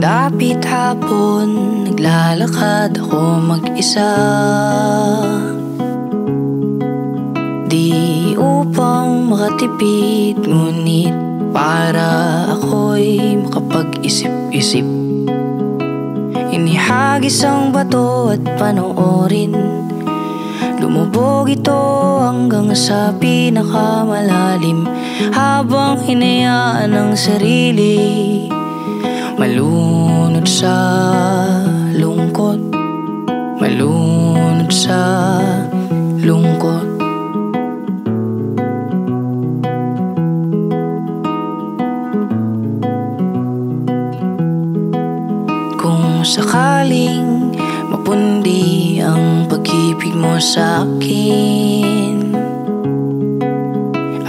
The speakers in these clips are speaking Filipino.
Paglapit hapon, naglalakad ako mag-isa, di upang makatipid, ngunit para ako'y makapag-isip-isip. Inihagis ang bato at panoorin, lumubog ito hanggang sa pinakamalalim, habang hinayaan ang sarili malunod sa lungkot, malunod sa lungkot. Kung sakaling mapundi ang pag-ibig mo sa akin,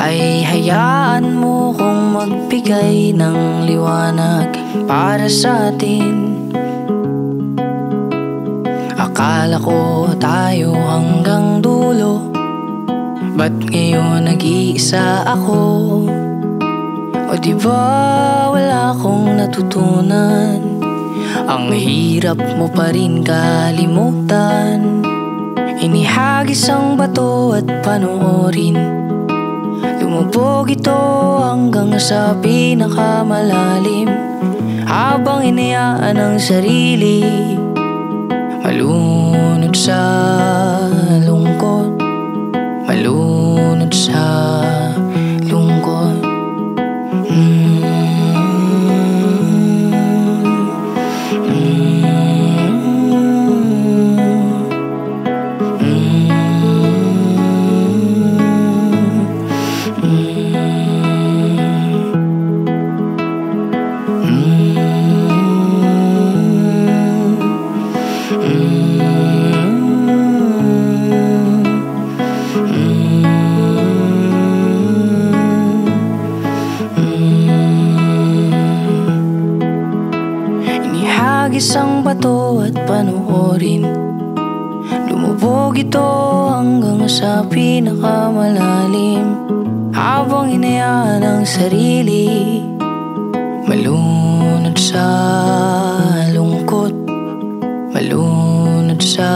ay hayaan mo kong magbigay ng liwanag para sa atin. Akala ko tayo hanggang dulo, ba't ngayon nag-iisa ako? O diba wala akong natutunan? Ang hirap mo pa rin kalimutan. Inihagis ang bato at panoorin, lumubog ito hanggang sa pinakamalalim, habang hinayaan ang sarili malunod sa lungkot, malunod sa lungkot. Inihagis ang bato at panoorin, lumubog ito hanggang sa pinakamalalim, habang hinayaan ang sarili malunod sa lungkot, malunod sa